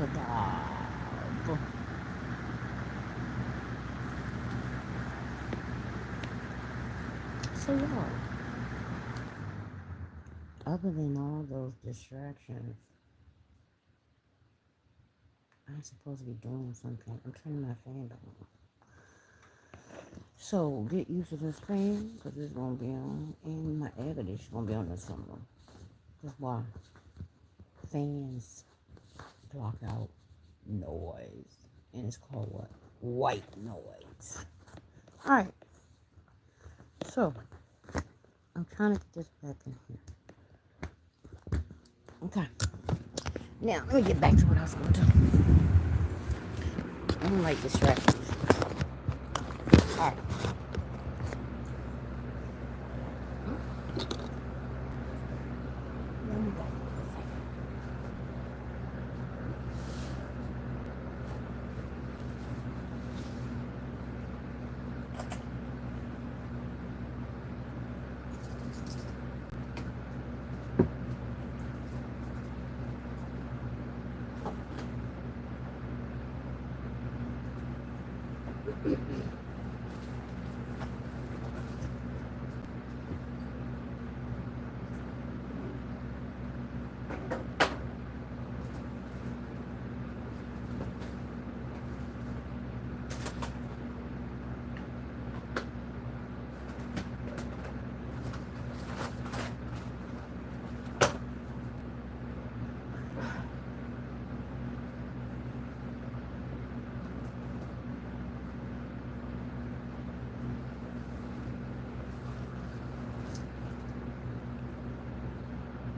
a dog. So y'all, other than all those distractions, I'm supposed to be doing something. I'm turning my fan on. So get used to this fan because it's gonna be on, and my air conditioner gonna be on this summer. Cause why? Fans block out noise, and it's called what? White noise. All right. So I'm trying to get this back in here. Okay. Now let me get back to what I was gonna do. I don't like distractions. All right. Let me go.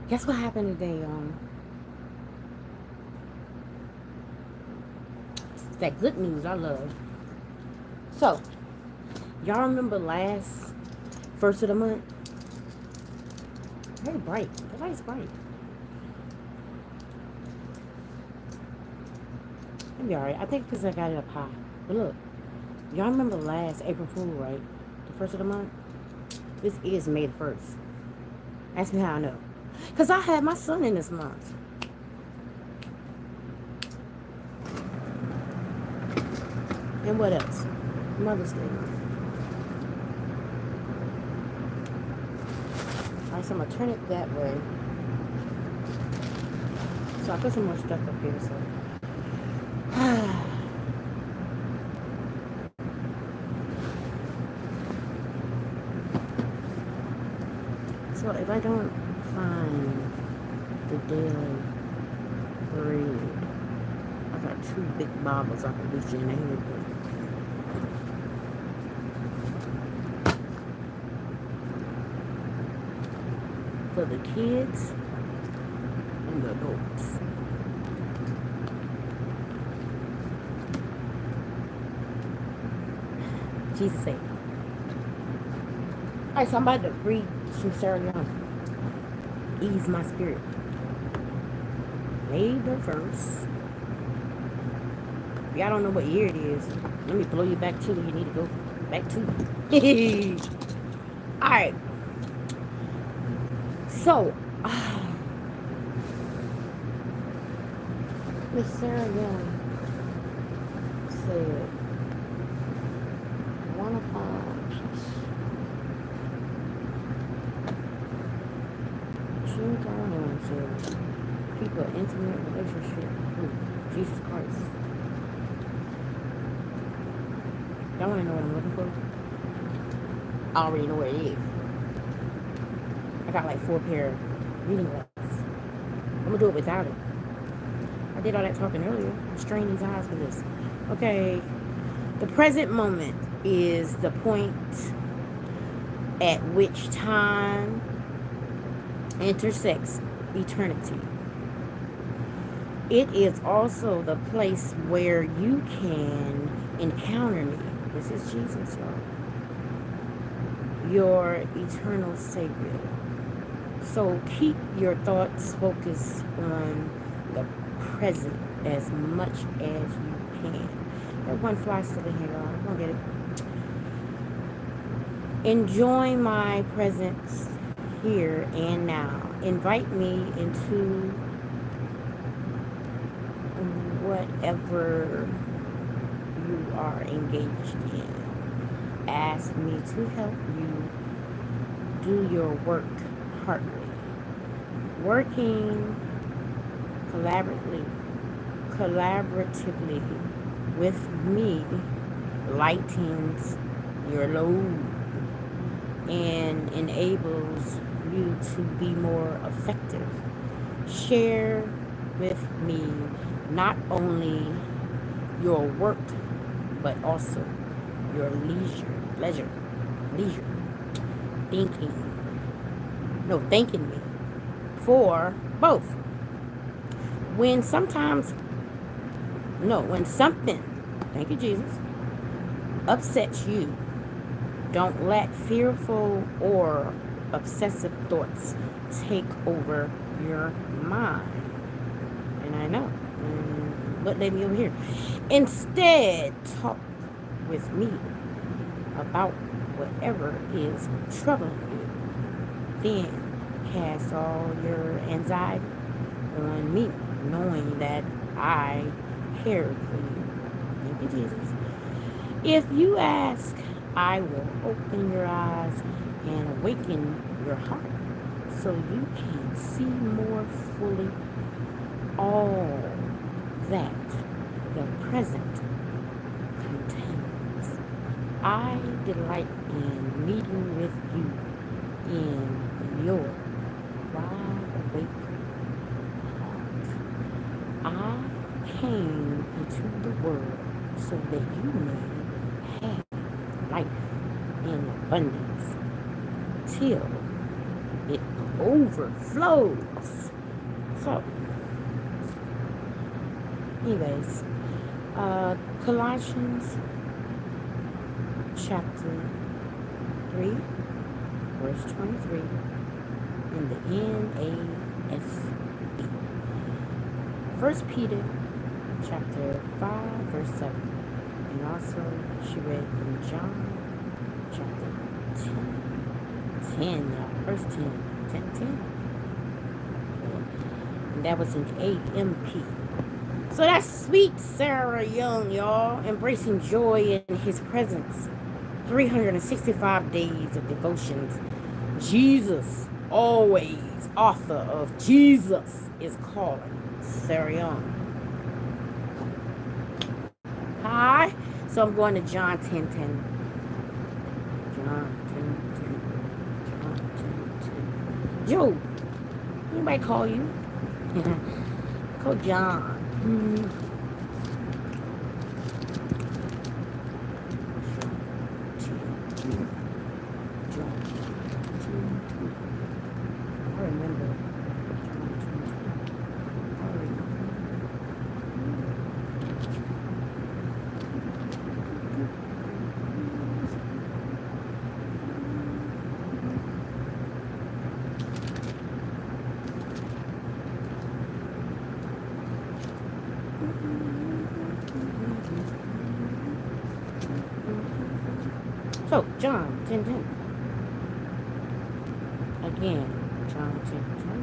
Guess what happened today? That good news I love. So, y'all remember last first of the month? Very bright. The light's bright. It'll be alright. I think because I got it up high. But look, y'all remember last April Fool, right? The first of the month? This is May the 1st. Ask me how I know. Because I had my son in this month. And what else? Mother's Day. Alright, so I'm going to turn it that way. So I put some more stuff up here, so. So if I don't find the daily bread, I got 2 big bottles I can reach in there with. For the kids and the adults. Jesus said. Alright, so I'm about to read some Sheri Brown. Ease my spirit. May the 1st. Y'all don't know what year it is. Let me blow you back to where you need to go. Back to. Alright. So, Miss Sheri Brown said, one of our said, people intimate relationship with Jesus Christ. Y'all want to know what I'm looking for? I already know what it is. I got like 4 pair of reading glasses. I'm gonna do it without it. I did all that talking earlier. Strain these eyes for this. Okay. The present moment is the point at which time intersects eternity. It is also the place where you can encounter me. This is Jesus, y'all. Your eternal Savior. So keep your thoughts focused on the present as much as you can. That one fly still in here, y'all. I'm gonna get it. Enjoy my presence here and now. Invite me into whatever you are engaged in. Ask me to help you do your work heartily. Working collaboratively with me lightens your load and enables you to be more effective. Share with me not only your work but also your leisure, thinking, no, thanking me for both. When sometimes, no, when something, thank you, Jesus, upsets you, don't let fearful or obsessive thoughts take over your mind. And I know. What led me over here? Instead, talk with me about whatever is troubling you. Then cast all your anxiety on me, knowing that I cared for you. Thank you, Jesus. If you ask, I will open your eyes and awaken your heart so you can see more fully all that the present contains. I delight in meeting with you in your wide awake heart. I came into the world so that you may have life in abundance till it overflows. So, anyways, Colossians chapter 3, verse 23 in the NASB. 1 Peter chapter 5, verse 7. And also she read in John chapter 10, verse 10. And that was in AMP. So that's sweet Sarah Young, y'all. Embracing joy in his presence. 365 days of devotions. Jesus, always author of Jesus is Calling. Sarah Young. Hi. So I'm going to John 10:10. John 10:10. Joe, anybody call you? Call John. I remember. So, John 10:10. Again, John 10:10.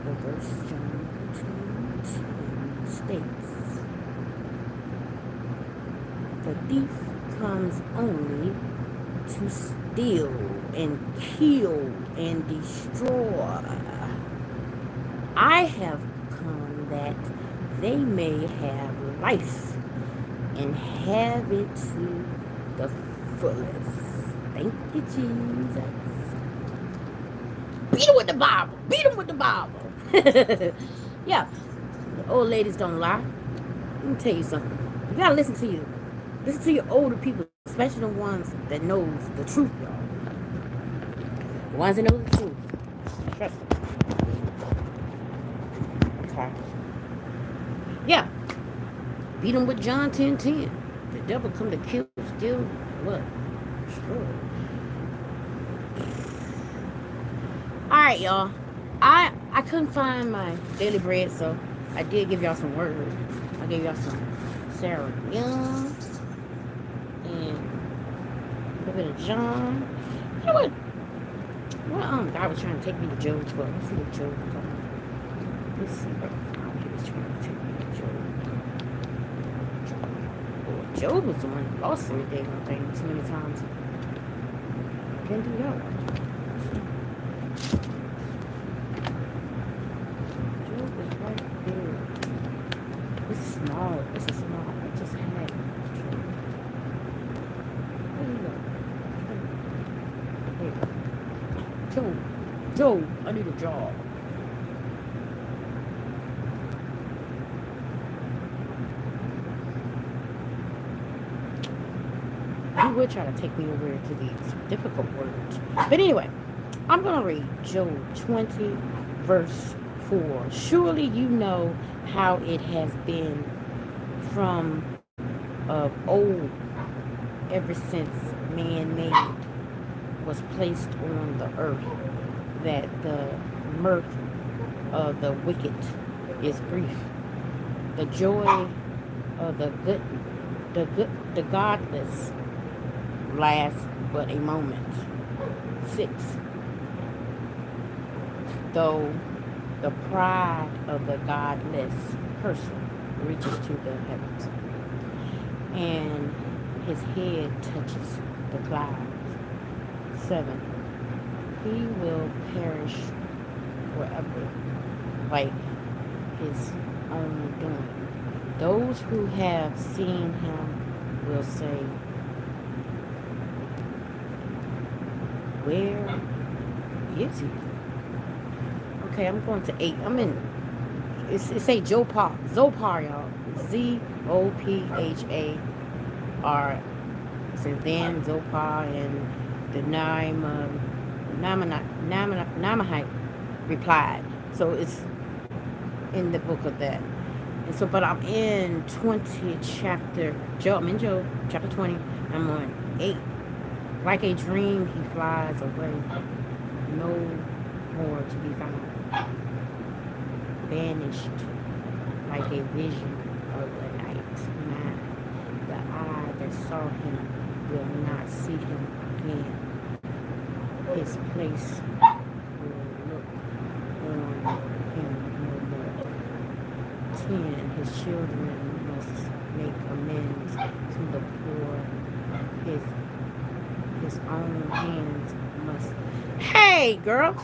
The verse John 10:10 states, the thief comes only to steal and kill and destroy. I have come that they may have life and have it to the fullest. Thank you, Jesus. Beat him with the Bible. Beat him with the Bible. Yeah, the old ladies don't lie. Let me tell you something. You gotta listen to your older people, especially the ones that knows the truth, y'all. The ones that know the truth. Trust me. Okay. Yeah. Beat them with John 10:10. The devil come to kill, steal, what? Destroy. Alright, y'all. I couldn't find my daily bread, so I did give y'all some words. I gave y'all some Sarah Young and a little bit of John. You know what? Well, God was trying to take me to Job 12. Let's see what Job is talking about. Let's see what he was trying to take me to Job. Well, Job was the one who lost everything, I think, so many times. Didn't do that one. Job was right there. It's small. This is small. I just had Job. Where you go? There. Job, I need a job. He would try to take me over to these difficult words. But anyway, I'm going to read Job 20, verse 4. Surely you know how it has been from of old, ever since man-made was placed on the earth, that the mirth of the wicked is grief. The joy of the godless lasts but a moment. 6. Though the pride of the godless person reaches to the heavens, and his head touches the clouds. 7. He will perish forever, like his own doing. Those who have seen him will say, where is he? Okay, I'm going to 8. I'm in. It say Zophar, y'all. Zophar. It says then Zophar and the Namahite replied. So it's in the book of that. And so, but I'm in 20 chapter. I'm in Job chapter 20. I'm on 8. Like a dream, he flies away, no more to be found. Banished like a vision of the night. 9. The eye that saw him will not see him again. His place will look on him no more. 10. His children must make amends to the poor. His own hands must... Hey, girl!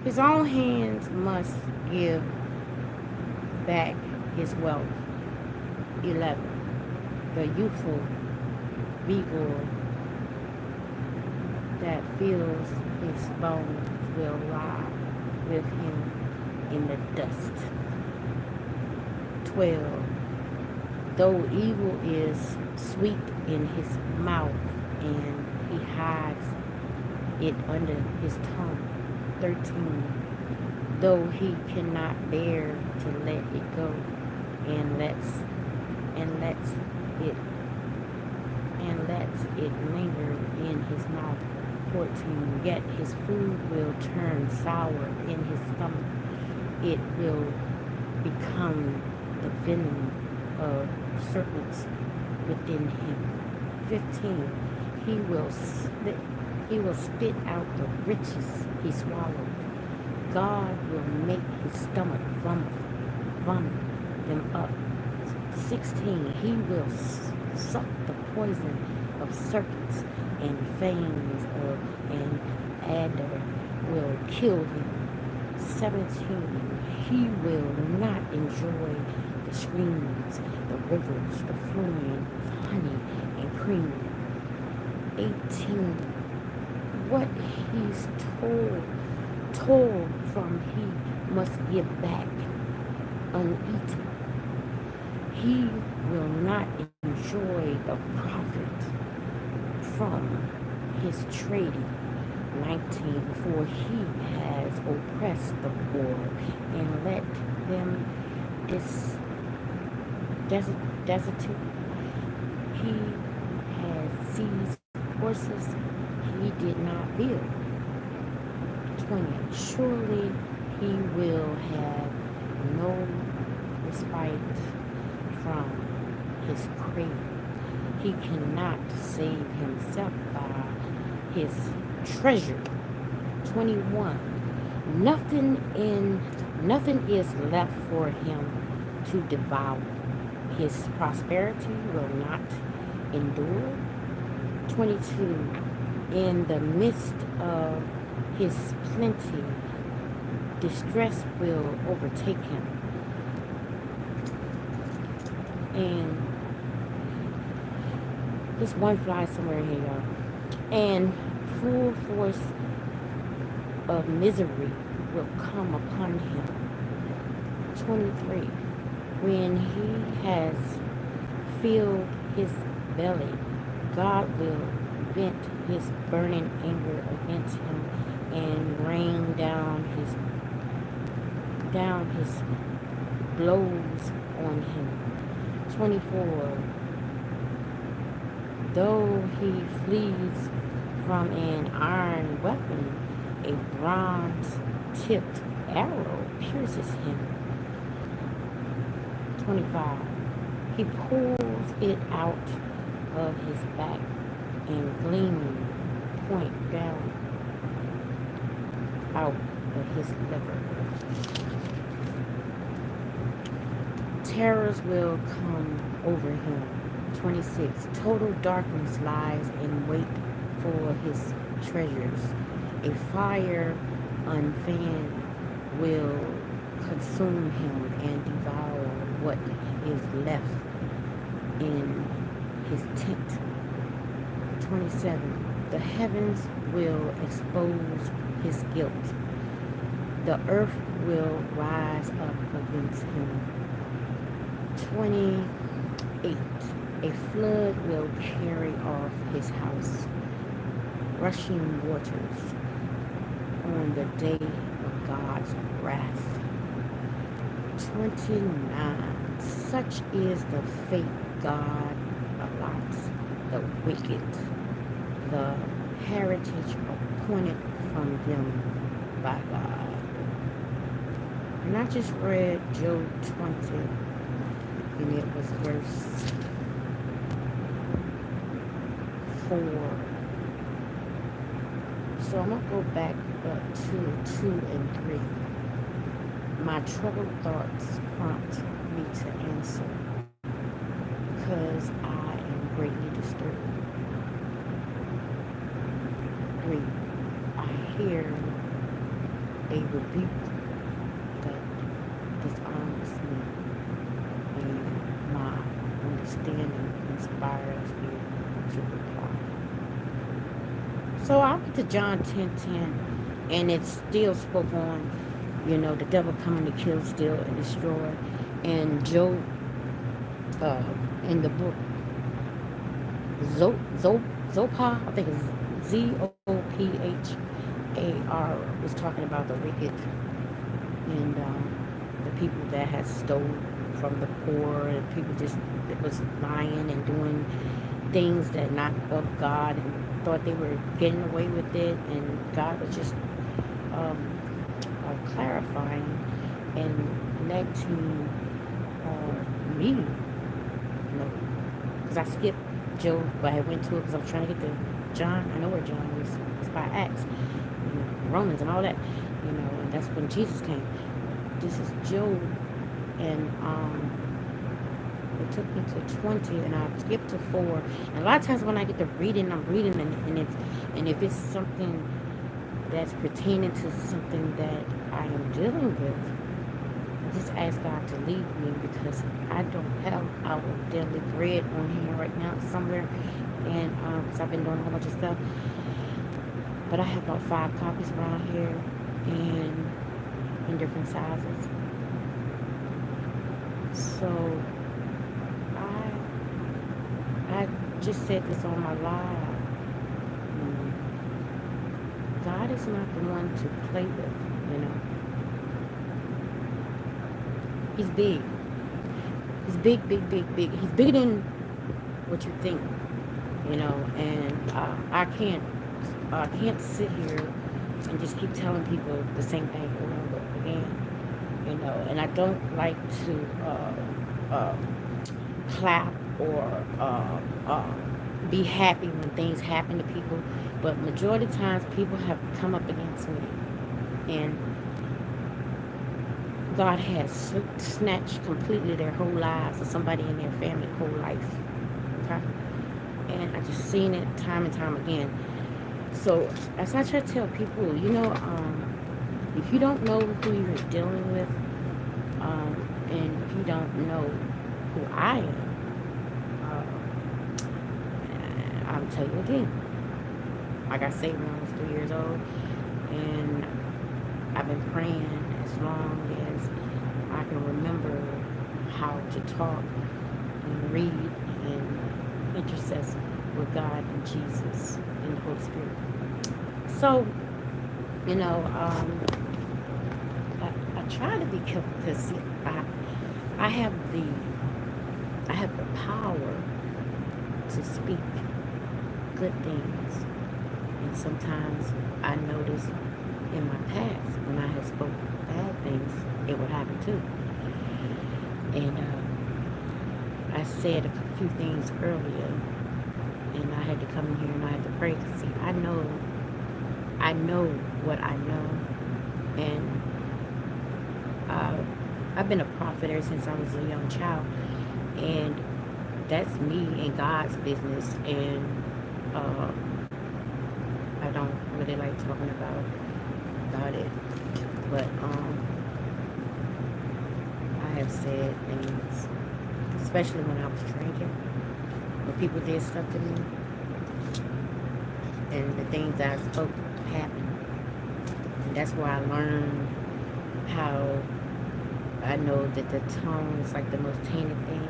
His own hands must give back his wealth. 11. The youthful vigor that fills his bones will lie with him in the dust. 12. Though evil is sweet in his mouth, and he hides it under his tongue. 13. Though he cannot bear to let it go, and lets it linger in his mouth. 14. Yet his food will turn sour in his stomach. It will become the venom of serpents within him. 15. He will spit out the riches he swallowed. God will make his stomach vomit them up. 16. He will suck the poison of serpents, and fangs of an adder will kill him. 17. He will not enjoy the streams, the rivers, the flowing of honey and cream. 18. What he's told from he must give back uneaten. He will not enjoy the profit from his trading. 19. For he has oppressed the poor and let them destitute. He has seized horses he did not build. 20. Surely he will have no respite from his cradle. He cannot save himself by his treasure. 21. Nothing in Nothing is left for him to devour. His prosperity will not endure. 22. In the midst of his plenty, distress will overtake him. And this one flies somewhere here, y'all. And full force of misery will come upon him. 23. When he has filled his belly, God will vent his burning anger against him and rain down his blows on him. 24. Though he flees from an iron weapon, a bronze-tipped arrow pierces him. 25. He pulls it out of his back and gleaming point down out of his liver. Terrors will come over him. 26. Total darkness lies in wait for his treasures. A fire unfanned will consume him and devour what is left in his tent. 27. The heavens will expose his guilt. The earth will rise up against him. 28. A flood will carry off his house. Rushing waters on the day of God's wrath. 29. Such is the fate God allots the wicked, the heritage appointed from them by God. And I just read Job 20, and it was verse 4. So I'm going to go back up to 2 and 3. My troubled thoughts prompt me to answer because I am greatly disturbed. 3. I hear a rebuke that disarms me, and my understanding inspires me to reply. So I went to John 10:10, and it still spoke on, the devil coming to kill, steal, and destroy. And Job, in the book Zophar, I think it's Zophar, was talking about the wicked and the people that had stolen from the poor, and people just that was lying and doing things that not of God and thought they were getting away with it, and God was just clarifying and letting me know, because I skipped Job, but I went to it because I was trying to get to John. I know where John is. It's by Acts, Romans and all that, and that's when Jesus came. This is Job, and it took me to 20, and I skipped to 4. And a lot of times when I get to reading, I'm reading, and if it's something that's pertaining to something that I am dealing with, I just ask God to lead me, because I don't have our daily bread on here right now somewhere, and because I've been doing a whole bunch of stuff. But I have about 5 copies around here, and in different sizes. So I just said this on my live. God is not the one to play with, He's big. He's big, big, big, big. He's bigger than what you think, and I can't sit here and just keep telling people the same thing over and over again, and I don't like to clap or be happy when things happen to people, but majority of times people have come up against me, and God has snatched completely their whole lives, or somebody in their family whole life. Okay? And I just seen it time and time again. So as I try to tell people, if you don't know who you're dealing with, and if you don't know who I am, I'll tell you again. I got saved when I was 3 years old, and I've been praying as long as I can remember how to talk and read and intercess with God and Jesus and the Holy Spirit. So, you know, I try to be careful because I have the I have the power to speak good things, and sometimes I notice in my past when I have spoke bad things, it would happen too. And I said a few things earlier, and I had to come in here and I had to pray to see. I know what I know, and I've been a prophet ever since I was a young child, and that's me and God's business, and I don't really like talking about it, but I have said things, especially when I was drinking, when people did stuff to me, and the things that I spoke happened. And that's where I learned how I know that the tongue is like the most tainted thing,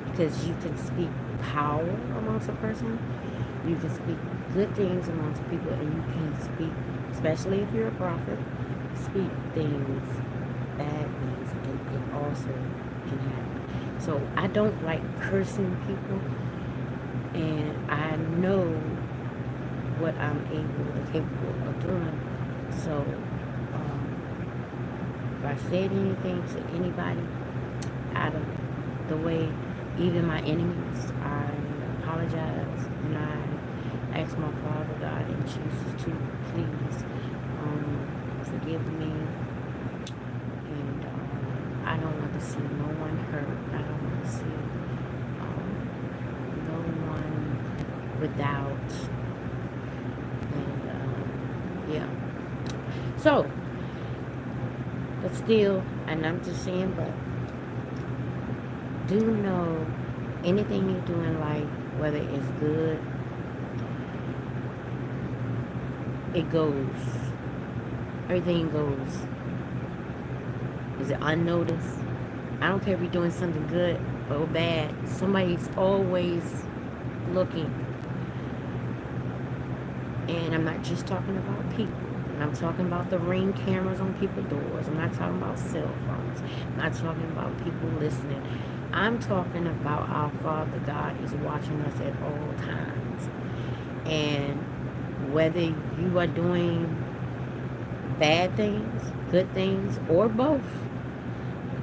because you can speak power amongst a person, you can speak good things amongst people, and you can speak, especially if you're a prophet, speak things, bad things, and it also can happen. So I don't like cursing people, and I know what I'm able and capable of doing. So if I said anything to anybody out of the way, even my enemies, I apologize, and I ask my Father God in Jesus to please forgive me, and I don't want to see no one hurt. I don't want to see no one without, and yeah. So, but still, and I'm just saying, but do know anything you do in life, whether it's good, it goes. Everything goes. Is it unnoticed? I don't care if you're doing something good or bad. Somebody's always looking. And I'm not just talking about people. I'm talking about the Ring cameras on people's doors. I'm not talking about cell phones. I'm not talking about people listening. I'm talking about our Father God is watching us at all times. And whether you are doing bad things, good things, or both,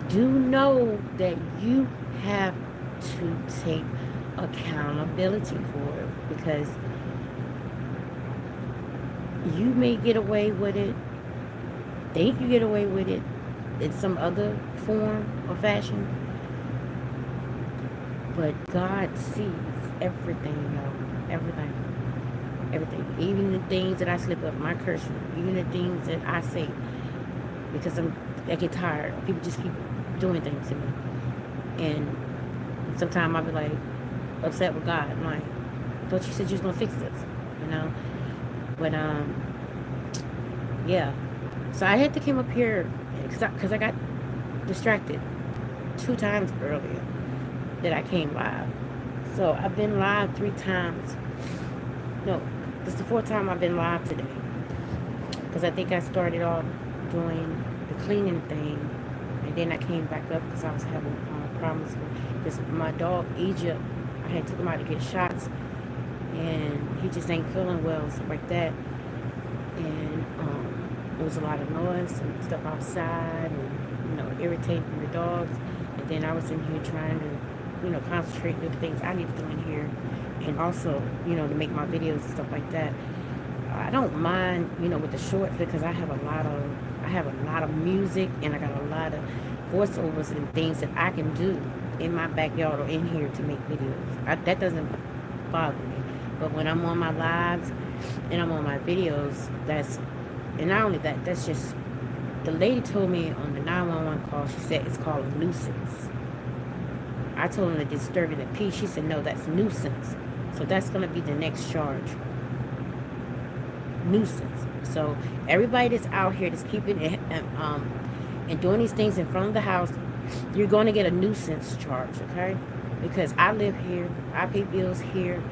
do know that you have to take accountability for it, because you may get away with it, think you get away with it in some other form or fashion, but God sees everything, everything, even the things that I slip up, my cursing, even the things that I say, because I get tired. People just keep doing things to me, and sometimes I'll be like upset with God. I'm like, "Thought you said you was gonna fix this," you know. But yeah. So I had to come up here because I got distracted 2 times earlier that I came live. So I've been live 3 times. No, this is the 4th time I've been live today. Because I think I started off doing the cleaning thing, and then I came back up because I was having problems with this. My dog Egypt, I had took him out to get shots, and he just ain't feeling well, stuff like that. And there was a lot of noise and stuff outside, and irritating the dogs. And then I was in here trying to, concentrate with the things I need to do in here, and also, to make my videos and stuff like that. I don't mind, with the shorts, because I have a lot of music, and I got a lot of voiceovers and things that I can do in my backyard or in here to make videos. That doesn't bother me. But when I'm on my lives and I'm on my videos, and not only that, that's just, the lady told me on the 911 call, she said it's called a nuisance. I told her to disturbing the peace. She said, no, that's nuisance. So that's going to be the next charge. Nuisance. So everybody that's out here that's keeping it and doing these things in front of the house, you're going to get a nuisance charge, okay? Because I live here, I pay bills here,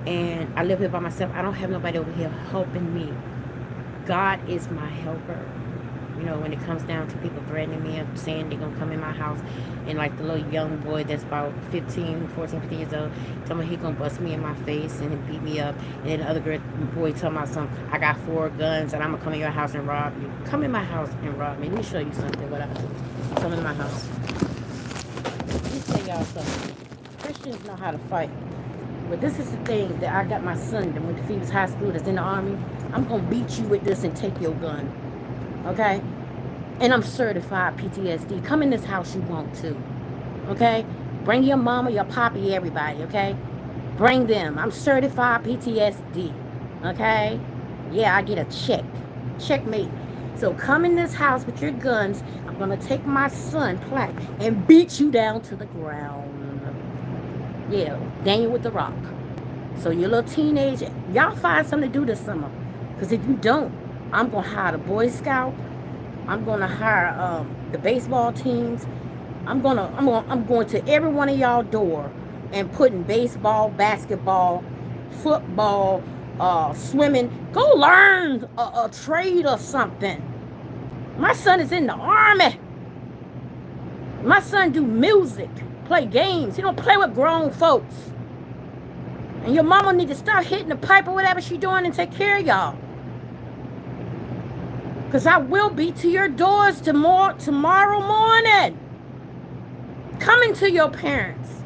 and I live here by myself. I don't have nobody over here helping me. God is my helper. You know, when it comes down to people threatening me and saying they're going to come in my house, and like the little young boy that's about 15 years old, telling me he going to bust me in my face and beat me up. And then the other boy telling me something, I got 4 guns and I'm going to come in your house and rob you. Come in my house and rob me. Let me show you something, what I do. Come in my house. Let me tell y'all something. Christians know how to fight. But this is the thing that I got my son that went to Phoenix High School that's in the Army. I'm going to beat you with this and take your gun. Okay? And I'm certified PTSD. Come in this house you want to. Okay? Bring your mama, your poppy, everybody. Okay? Bring them. I'm certified PTSD. Okay? Yeah, I get a check. Checkmate. So come in this house with your guns. I'm going to take my son, Platt, and beat you down to the ground. Yeah, Daniel with the rock. So your little teenager, y'all find something to do this summer. Because if you don't, I'm going to hire the Boy Scout. I'm going to hire the baseball teams. I'm going to every one of y'all door and putting baseball, basketball, football, swimming. Go learn a trade or something. My son is in the Army. My son do music, play games. He don't play with grown folks. And your mama need to start hitting the pipe or whatever she doing and take care of y'all. Because I will be to your doors tomorrow morning. Coming to your parents.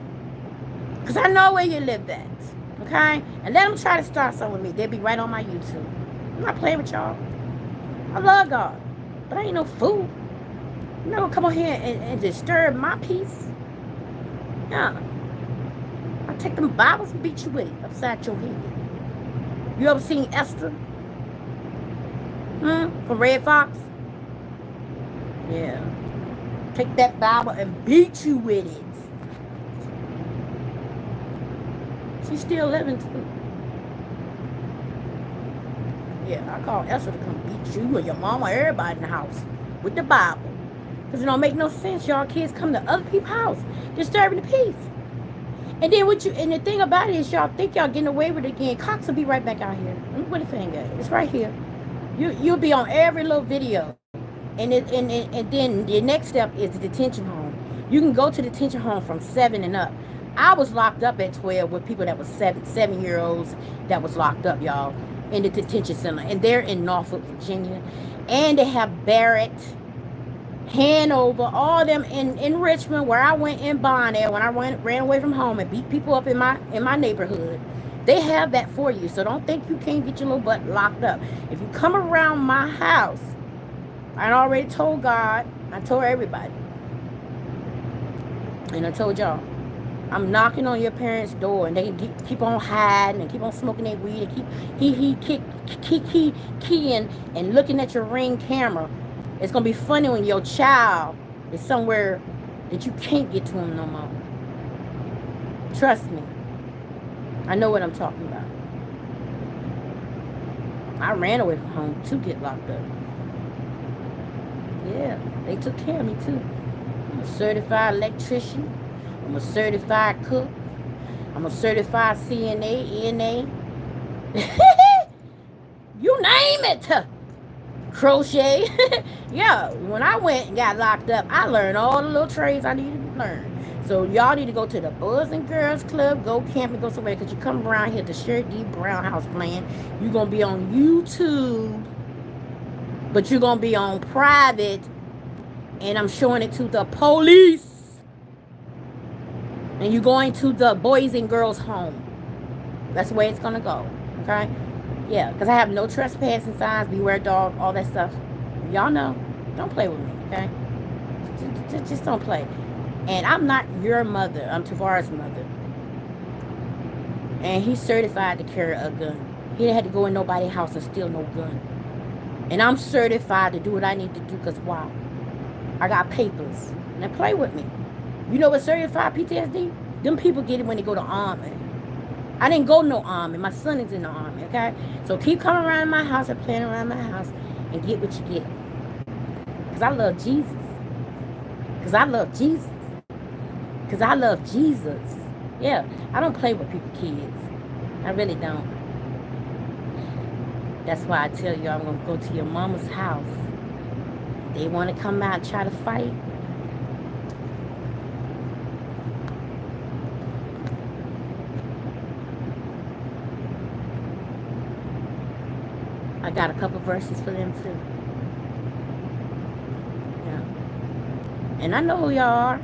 Because I know where you live at. Okay? And let them try to start something with me. They'll be right on my YouTube. I'm not playing with y'all. I love God. But I ain't no fool. You're not going to come on here and disturb my peace. Yeah. I'll take them Bibles and beat you with it upside your head. You ever seen Esther? From Red Fox? Yeah. Take that Bible and beat you with it. She's still living too. Yeah, I call Esther to come beat you and your mama, everybody in the house with the Bible. Because it don't make no sense. Y'all kids come to other people's house, disturbing the peace. And then and the thing about it is y'all think y'all getting away with it again. Cox will be right back out here. Let me put a finger at it. It's right here. You'll be on every little video. And then the next step is the detention home. You can go to the detention home from 7 and up. I was locked up at 12 with people that was 7-year-olds that was locked up, y'all, in the detention center. And they're in Norfolk, Virginia. And they have Barrett, Hanover, all them in Richmond, where I went in bond there when I ran away from home and beat people up in my neighborhood. They have that for you. So don't think you can't get your little butt locked up. If you come around my house, I already told God, I told everybody, and I told y'all, I'm knocking on your parents' door, and they keep on hiding and keep on smoking their weed and keep keying and looking at your Ring camera. It's gonna be funny when your child is somewhere that you can't get to him no more. Trust me, I know what I'm talking about. I ran away from home to get locked up. Yeah, they took care of me too. I'm a certified electrician. I'm a certified cook. I'm a certified CNA, ENA. You name it. Crochet. Yeah, when I went and got locked up, I learned all the little trades I needed to learn. So y'all need to go to the Boys and Girls Club, go camping, go somewhere, because you come around here to Sheri Brown house playing. You're going to be on YouTube, but you're going to be on private, and I'm showing it to the police. And you're going to the Boys and Girls home. That's the way it's going to go, okay? Yeah, because I have no trespassing signs, beware dog, all that stuff. Y'all know. Don't play with me, okay? Just don't play. And I'm not your mother. I'm Tavares' mother. And he's certified to carry a gun. He didn't have to go in nobody's house and steal no gun. And I'm certified to do what I need to do because why? I got papers. Now play with me. You know what certified PTSD? Them people get it when they go to army. I didn't go to no army. My son is in the army, okay? So keep coming around my house and playing around my house and get what you get. Because I love Jesus. Because I love Jesus. Because I love Jesus. Yeah, I don't play with people's kids. I really don't. That's why I tell you I'm going to go to your mama's house. They want to come out and try to fight. I got a couple verses for them too. Yeah. And I know who y'all are.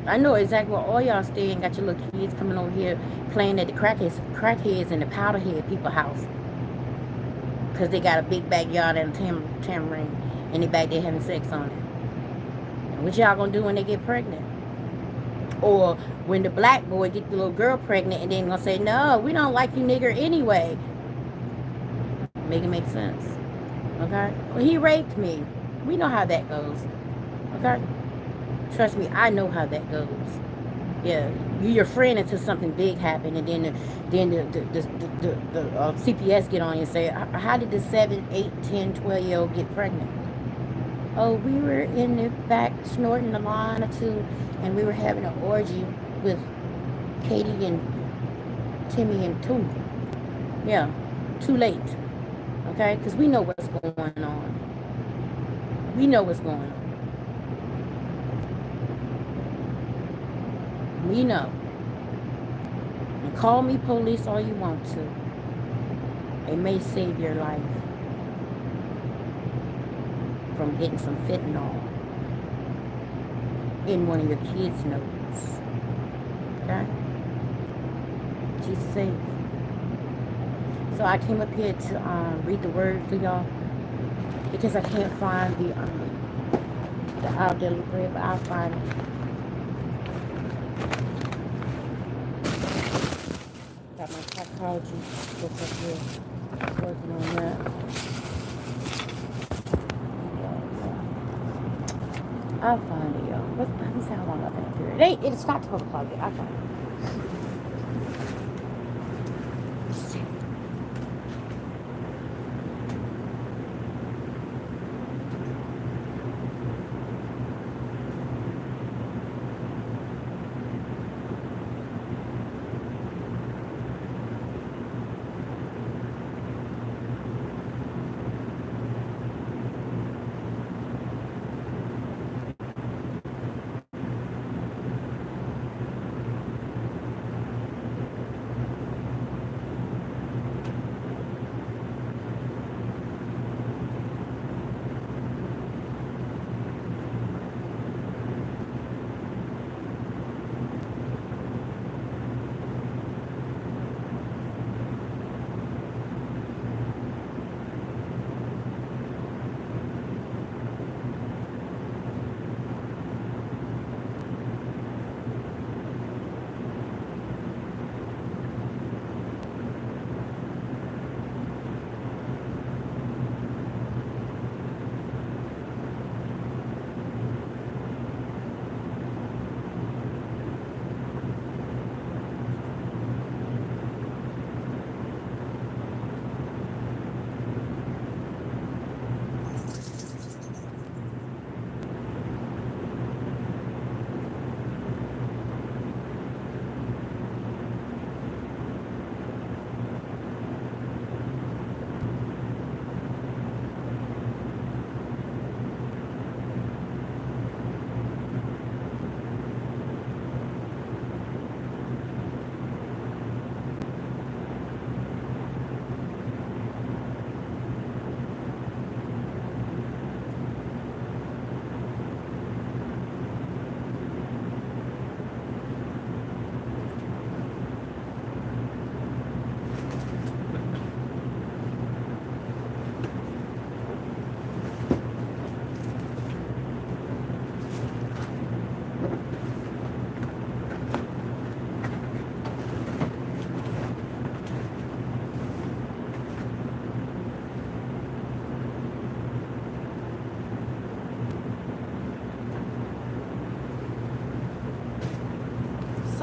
I know exactly where all y'all stay and got your little kids coming over here playing at the crackheads and the powderhead people's house. Because they got a big backyard and a tambourine. And they back there having sex on it. And what y'all gonna do when they get pregnant? Or when the black boy get the little girl pregnant and then gonna say, no, we don't like you nigger anyway. Make it make sense. Okay? Well, he raped me. We know how that goes. Okay? Trust me, I know how that goes. Yeah, you your friend until something big happened, and then the CPS get on you and say, how did the 7, 8, 10, 12-year-old get pregnant? Oh, we were in the back snorting a line or two, and we were having an orgy with Katie and Timmy and Too. Yeah, too late. Okay, because we know what's going on. We know what's going on. We know. And call me police all you want to. It may save your life from getting some fentanyl in one of your kids' nose. Okay? Jesus saves. So I came up here to read the word for y'all because I can't find the Our Daily Bread, but I'll find it. Got my psychology book up here, working on that. I'll find it, y'all. Let me see how long I've been here. It's not 12 o'clock yet. I'll find it.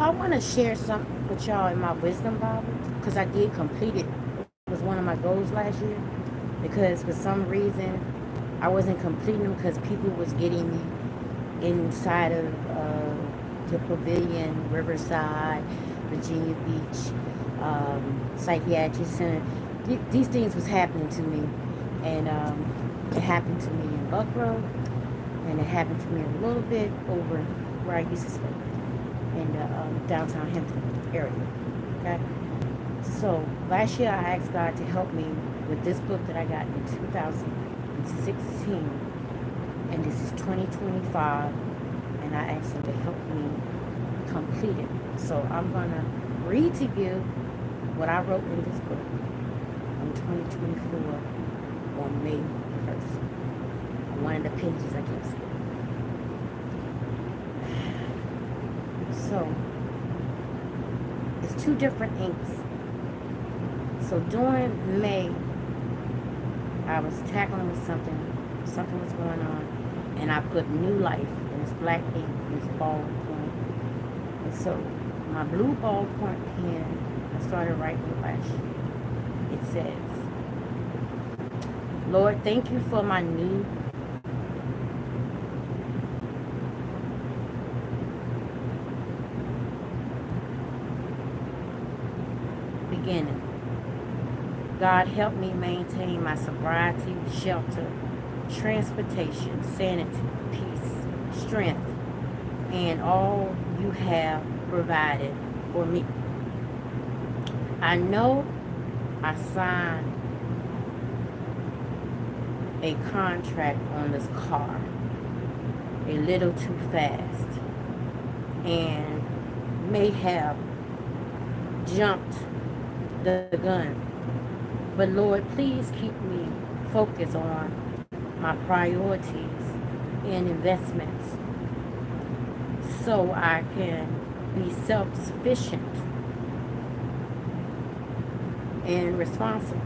So I want to share something with y'all in my wisdom Bible, because I did complete it. It was one of my goals last year, because for some reason I wasn't completing them because people was getting me inside of the Pavilion, Riverside, Virginia Beach, Psychiatric Center. These things was happening to me, and it happened to me in Buckrow, and it happened to me a little bit over where I used to stay in the downtown Hampton area. Okay, so last year I asked God to help me with this book that I got in 2016, and this is 2025, and I asked Him to help me complete it. So I'm gonna read to you what I wrote in this book in 2024 on May 1st. One of the pages I kept skipping. So it's two different inks. So during May, I was tackling with something was going on, and I put new life in this black ink, in this ballpoint. And so my blue ballpoint pen, I started writing it last year. It says, Lord, thank you for my new beginning. God, help me maintain my sobriety, shelter, transportation, sanity, peace, strength, and all you have provided for me. I know I signed a contract on this car a little too fast and may have jumped the gun. But Lord, please keep me focused on my priorities and investments so I can be self-sufficient and responsible,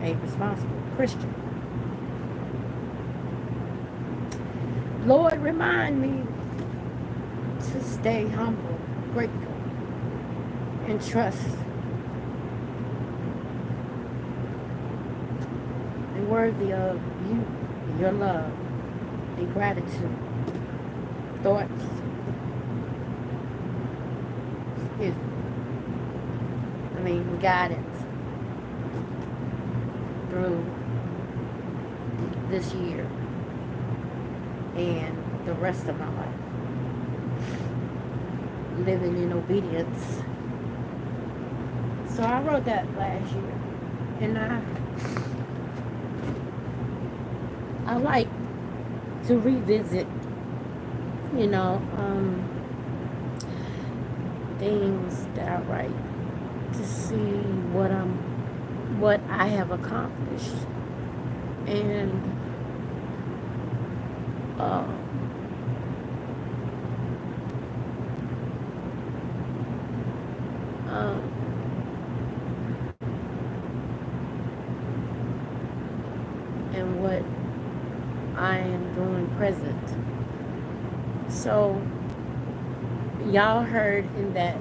a responsible Christian. Lord, remind me to stay humble, grateful, and trust and worthy of you, your love, and gratitude, thoughts, guidance through this year and the rest of my life, living in obedience. So I wrote that last year, and I like to revisit, things that I write to see what I have accomplished, and and what I am doing present. So y'all heard in that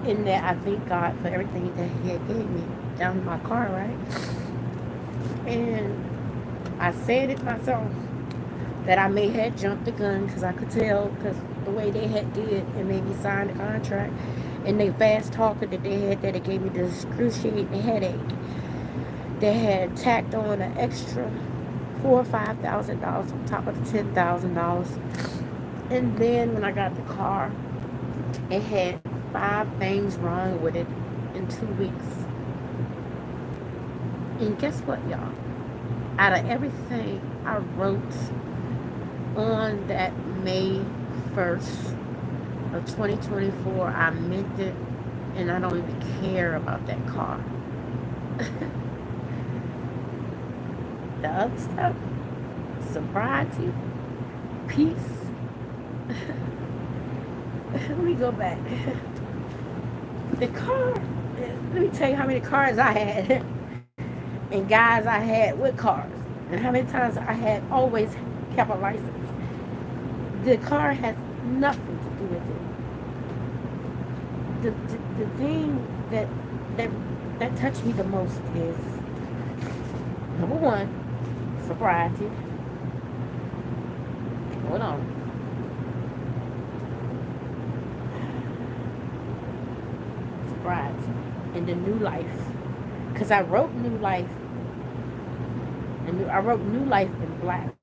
I thank God for everything that He had gave me down in my car, right? And I said it myself that I may have jumped the gun because I could tell, because the way they had did and made me sign the contract, and they fast talker that they had, that it gave me the excruciating headache. They had tacked on an extra $4,000 or $5,000 on top of the $10,000. And then when I got the car, it had 5 things wrong with it in 2 weeks. And guess what, y'all? Out of everything I wrote on that May 1st of 2024, I meant it, and I don't even care about that car. The other stuff, sobriety, peace. Let me go back. The car, let me tell you how many cars I had and guys I had with cars, and how many times I had always kept a license. The car has nothing to do with it. the thing that that touched me the most is number one, sobriety. Hold on. Sobriety and the new life. Because I wrote new life. And I wrote new life in black.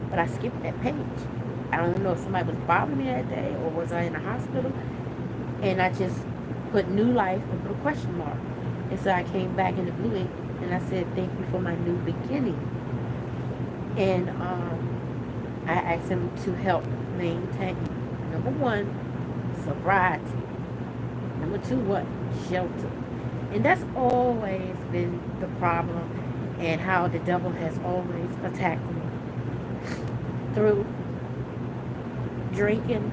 But I skipped that page. I don't know if somebody was bothering me that day or was I in the hospital. And I just put new life and put a question mark. And so I came back in the blue ink and I said, thank you for my new beginning. And I asked him to help maintain, number one, sobriety. Number two, what? Shelter. And that's always been the problem and how the devil has always attacked me. Through drinking.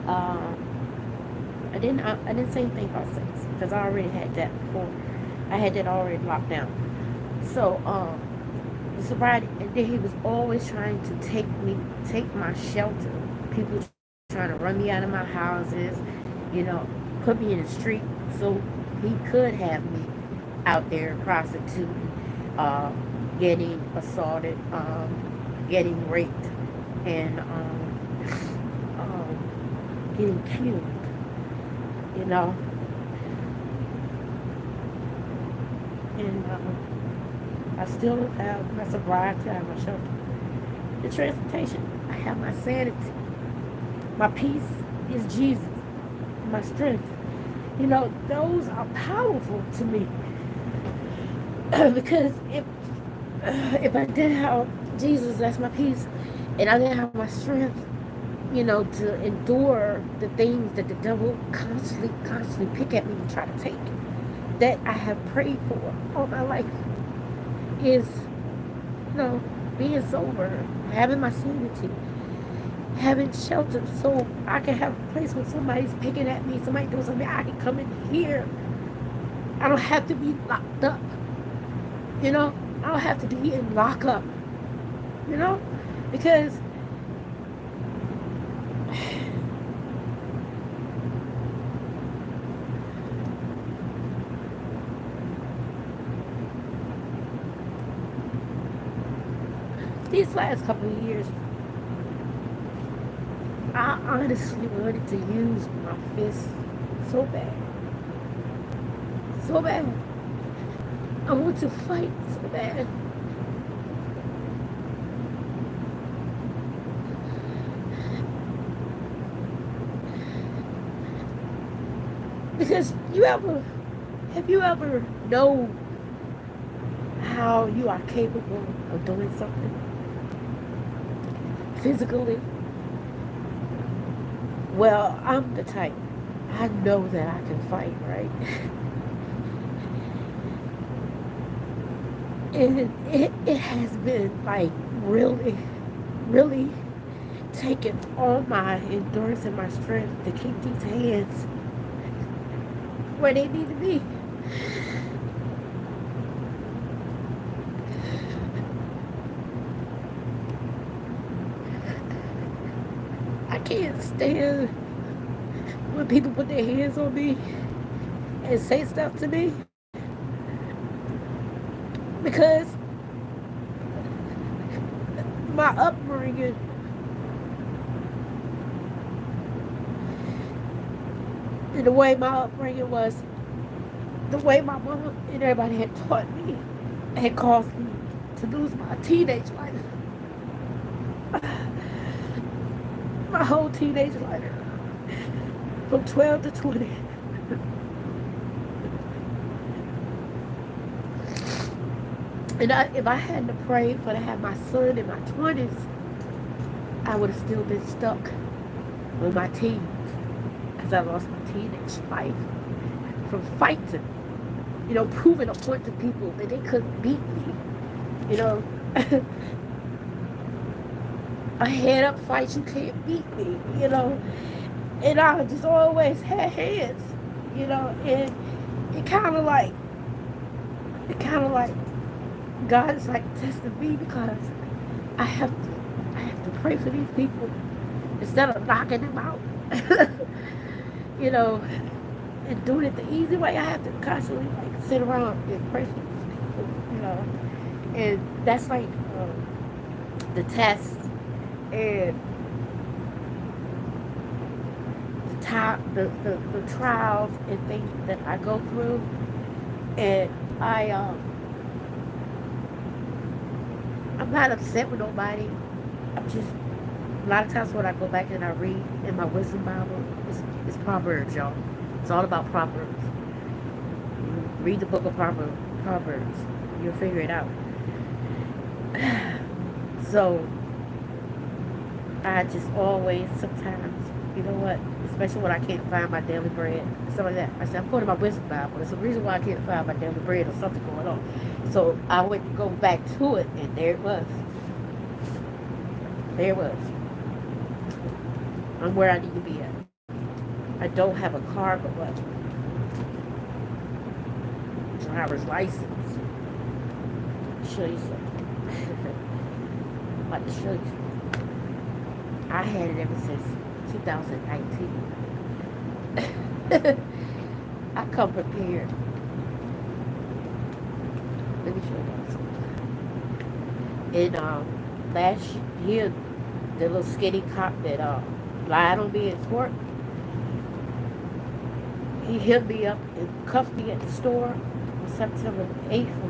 I didn't say anything about sex because I already had that before. I had that already locked down. So, the sobriety, and then he was always trying to take my shelter. People trying to run me out of my houses, put me in the street so he could have me out there prostituting, getting assaulted, getting raped, and getting killed. And I still have my sobriety, I have my shelter. The transportation, I have my sanity. My peace is Jesus, my strength. Those are powerful to me. Because if I didn't have Jesus, that's my peace, and I didn't have my strength, to endure the things that the devil constantly pick at me and try to take, that I have prayed for all my life, is, being sober, having my sanity, having shelter, so I can have a place when somebody's picking at me, somebody doing something, I can come in here. I don't have to be locked up. I don't have to be in lockup. Because these last couple of years, I honestly wanted to use my fist so bad. So bad. I want to fight so bad. Because have you ever known how you are capable of doing something physically? Well, I'm the type. I know that I can fight, right? And it has been like really, really taking all my endurance and my strength to keep these hands where they need to be. I can't stand when people put their hands on me and say stuff to me, because my upbringing, and the way my upbringing was, the way my mama and everybody had taught me, had caused me to lose my teenage life. My whole teenage life, from 12 to 20. And if I hadn't prayed for to have my son in my 20s, I would have still been stuck with my teens, because I lost my teenage life from fighting, proving a point to people that they couldn't beat me, a head-up fight, you can't beat me, and I just always had hands, and it kind of like God is like testing me, because I have to pray for these people instead of knocking them out. you know, and doing it the easy way. I have to constantly like sit around and pray for these people, you know, and that's like the tests and the trials and things that I go through, and I'm not upset with nobody. I'm just a lot of times when I go back and I read in my wisdom Bible, it's Proverbs, y'all. It's all about Proverbs. Read the book of Proverbs. You'll figure it out. So I just always sometimes, you know what, especially when I can't find my daily bread, stuff like that. I said, I'm going to my wisdom Bible. There's a reason why I can't find my daily bread or something going on. So I went to go back to it, and there it was. There it was. I'm where I need to be at. I don't have a car, but what? Driver's license. Show you something. I'm about to show you something. I had it ever since 2019. I come prepared. Let me show you something. And last year, the little skinny cop that lied on me in court, he hit me up and cuffed me at the store on September the 8th.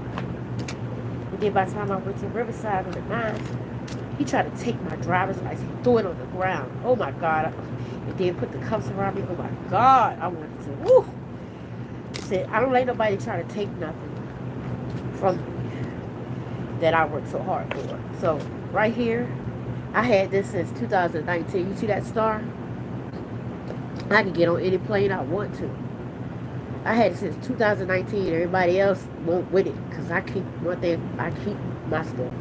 And then by the time I went to Riverside on the 9th, he tried to take my driver's license. He threw it on the ground. Oh my God. And then put the cuffs around me. Oh my God. I wanted to, woo. Said, I don't let nobody try to take nothing from me that I worked so hard for. So right here, I had this since 2019. You see that star? I can get on any plane I want to. I had it since 2019. Everybody else won't with it because I keep one thing. I keep my stuff.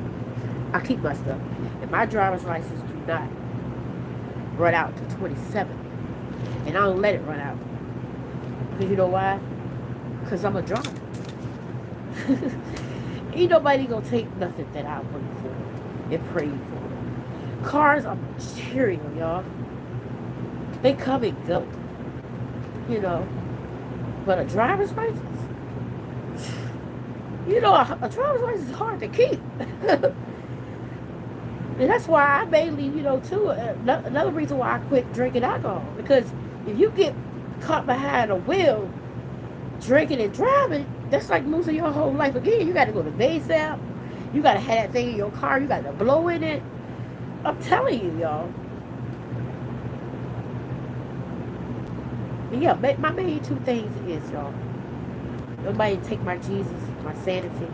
I keep my stuff. And my driver's license do not run out to 27. And I don't let it run out. Because you know why? Because I'm a driver. Ain't nobody gonna take nothing that I work for and pray for. Cars are material, y'all. They come and go. You know. But a driver's license? You know, a driver's license is hard to keep. And that's why I mainly, you know, too, another reason why I quit drinking alcohol. Because if you get caught behind a wheel, drinking and driving, that's like losing your whole life again. You got to go to Baysap. You got to have that thing in your car. You got to blow in it. I'm telling you, y'all. But yeah, my main two things is, y'all, nobody take my Jesus, my sanity.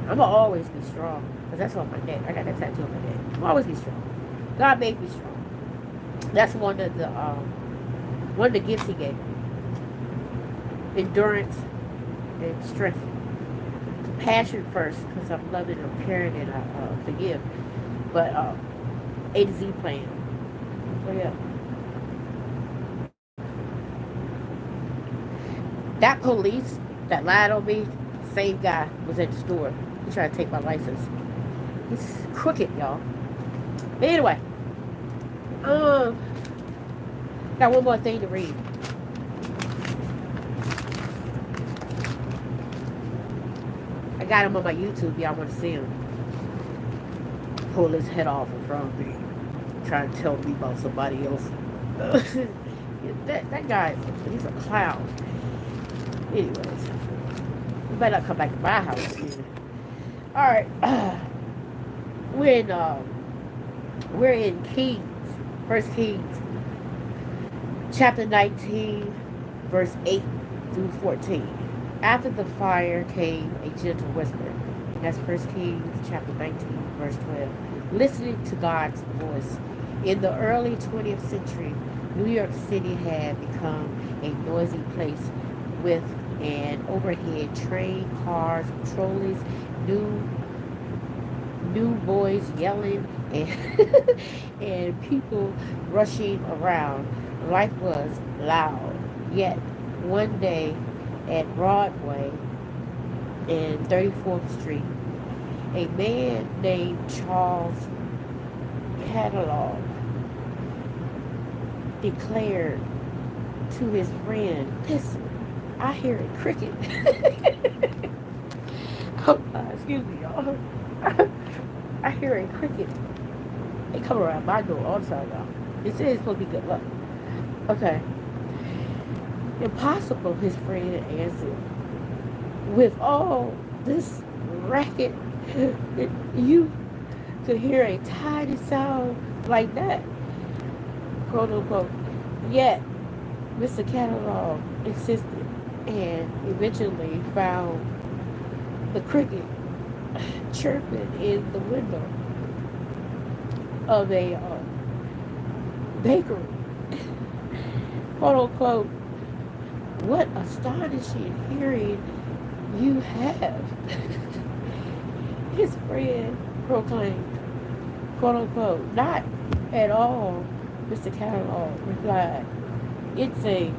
I'm going to always be strong. Because that's on my neck. I got that tattoo on my neck. I'm always be strong. God made me strong. That's one of the gifts he gave me. Endurance and strength. Compassion first, because I'm loving and caring and I forgive. But A to Z plan. So yeah. That police that lied on me, same guy was at the store. He tried to take my license. He's crooked, y'all. But anyway, got one more thing to read. I got him on my YouTube. Y'all want to see him? Pull his head off in front of me, trying to tell me about somebody else. that guy, he's a clown. Anyways, you better not come back to my house. All right, we're in Kings, 1 Kings, chapter 19, verse 8 through 14. After the fire came a gentle whisper. That's 1 Kings, chapter 19, verse 12. Listening to God's voice. In the early 20th century, New York City had become a noisy place with an overhead train, cars, trolleys, new boys yelling, and and people rushing around. Life was loud. Yet one day at Broadway and 34th Street, a man named Charles Catalog declared to his friend, listen, I hear a cricket. Excuse me, y'all. I hear a cricket. They come around my door all the time, y'all. It says it's supposed to be good luck. Okay. Impossible, his friend answered. With all this racket, you could hear a tiny sound like that, quote unquote. Yet, Mr. Catalog insisted and eventually found the cricket chirping in the window of a bakery, quote unquote. What astonishing hearing you have, his friend proclaimed, quote unquote. Not at all, Mr. Catalog replied. It's a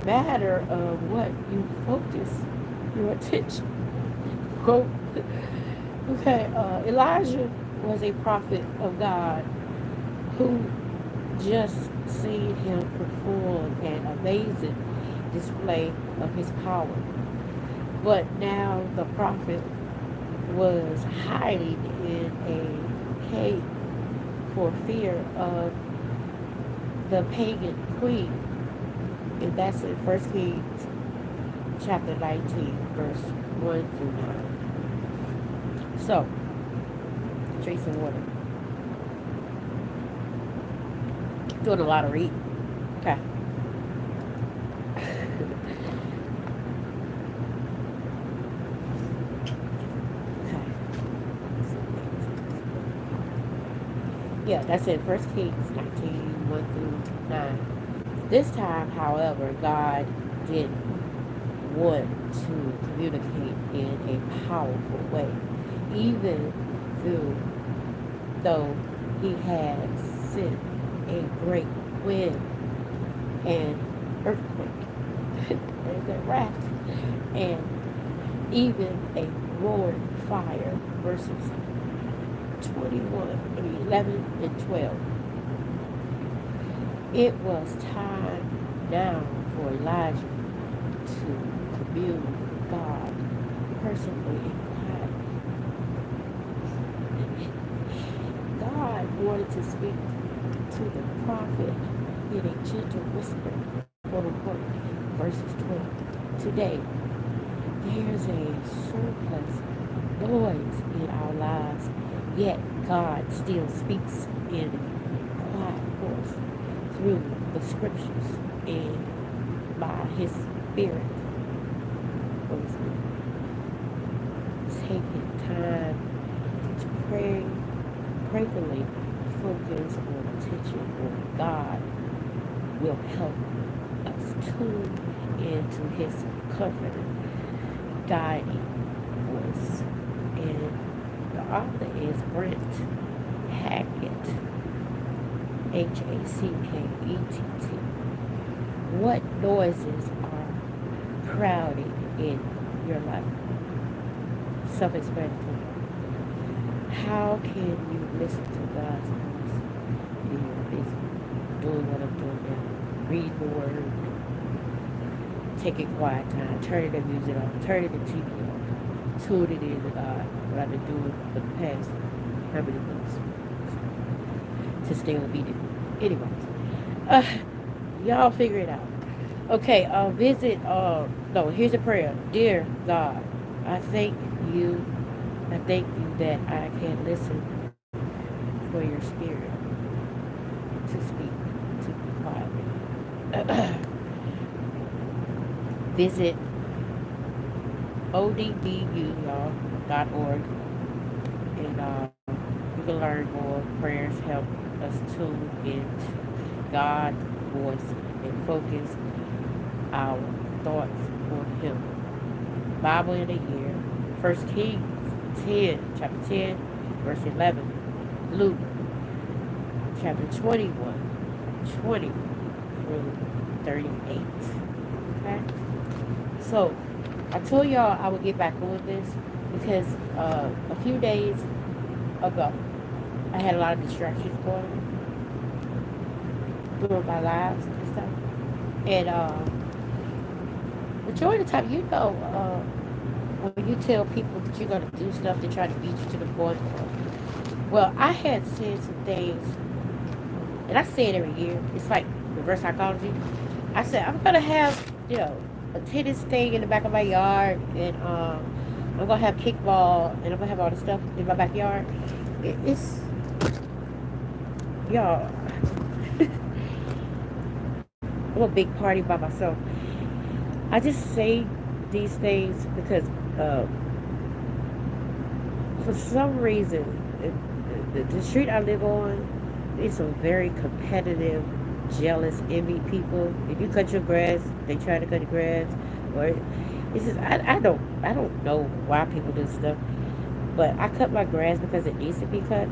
matter of what you focus your attention. Quote. Okay, Elijah was a prophet of God who just seen him perform an amazing display of his power. But now the prophet was hiding in a cave for fear of the pagan queen. And that's in 1 Kings chapter 19, verse 1 through 9. So, drink some water. Doing a lot of reading. Okay. Yeah, that's it. 1 Kings 19, 1 through 9. This time, however, God didn't want to communicate in a powerful way, even though he had sent a great wind and earthquake, there's that raft, and even a roaring fire, verses 11 and 12. It was time now for Elijah to commune with God personally and quietly. God wanted to speak to the prophet in a gentle whisper, quote unquote, verses 12. Today, there's a surplus noise in our lives, yet God still speaks in a quiet voice through the scriptures and by his spirit. Taking time to pray, prayerfully focus on attention on God will help us tune into his comforting, guiding voice. And the author is Brent Hackett, Hackett. What noises are crowding in your life? Self-explanatory. How can you listen to God's voice when you're busy doing what I'm doing now? Read the word, take a quiet time, turning the music on, turning the TV on, tuning in to God, what I've been doing for the past how many months to stay obedient. Anyways, y'all figure it out. Okay, here's a prayer. Dear God, I thank you that I can listen for your spirit to speak to me quietly. Visit odbu, y'all.org, and you can learn more. Prayers help us tune into God's voice and focus our thoughts on him. Bible in a year. 1 Kings 10, chapter 10, verse 11. Luke chapter 21, 20 through 38. Okay? So, I told y'all I would get back on this because a few days ago, I had a lot of distractions going on during my lives and stuff. And majority of the time, when you tell people that you're gonna do stuff, they try to beat you to the point. Well, I had said some things, and I say it every year. It's like reverse psychology. I said I'm gonna have, a tennis thing in the back of my yard, and I'm gonna have kickball, and I'm gonna have all the stuff in my backyard. It's y'all. I'm a big party by myself. I just say these things because uh, for some reason, the street I live on, there's some very competitive, jealous, envy people. If you cut your grass, they try to cut the grass, or it's just I don't know why people do stuff, but I cut my grass because it needs to be cut,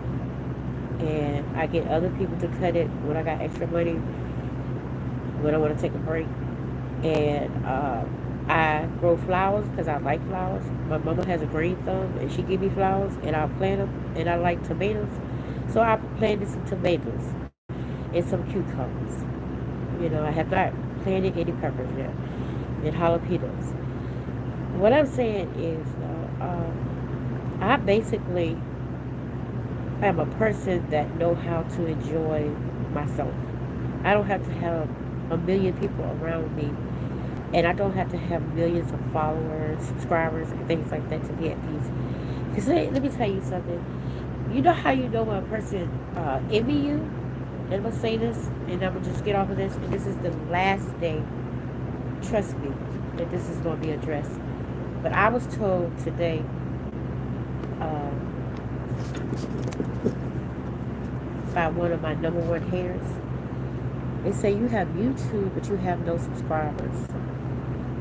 and I get other people to cut it when I got extra money when I want to take a break. And I grow flowers because I like flowers. My mama has a green thumb, and she give me flowers, and I plant them. And I like tomatoes, so I planted some tomatoes and some cucumbers. I have not planted any peppers yet, and jalapenos. What I'm saying is, I basically am a person that know how to enjoy myself. I don't have to have a million people around me, and I don't have to have millions of followers, subscribers, and things like that to be at peace. Because let me tell you something. You know how you know when a person envy you? And I'm going to say this, and I'm going to just get off of this, and this is the last day, trust me, that this is going to be addressed. But I was told today, uh, by one of my number one haters, they say you have YouTube, but you have no subscribers.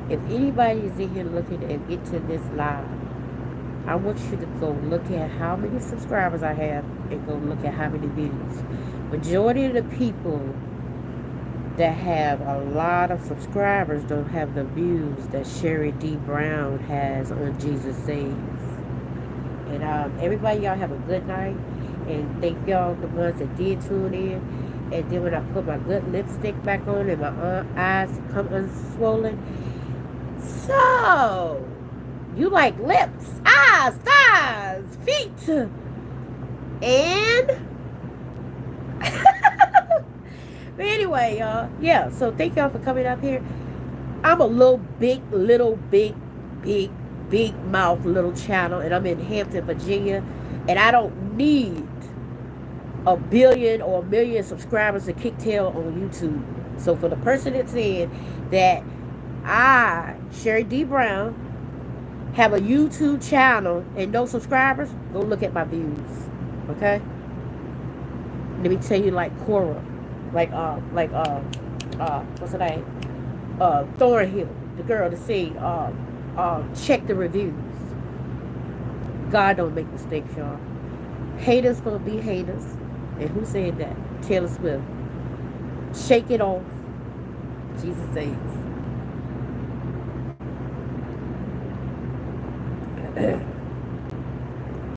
If anybody is in here looking and get to this live, I want you to go look at how many subscribers I have and go look at how many views. Majority of the people that have a lot of subscribers don't have the views that Sheri Brown has on Jesus Saves. And everybody, y'all have a good night. And thank y'all, the ones that did tune in. And then when I put my good lipstick back on and my eyes come unswollen. So, you like lips, eyes, thighs, feet, and but anyway, y'all, yeah. So thank y'all for coming up here. I'm a big, big mouth little channel, and I'm in Hampton, Virginia, and I don't need a billion or a million subscribers to kick tail on YouTube. So for the person that said that Sheri Brown, have a YouTube channel and no subscribers, go look at my views. Okay? Let me tell you, like Cora, what's her name? Thornhill, the girl to see, check the reviews. God don't make mistakes, y'all. Haters gonna be haters. And who said that? Taylor Swift. Shake it off. Jesus says.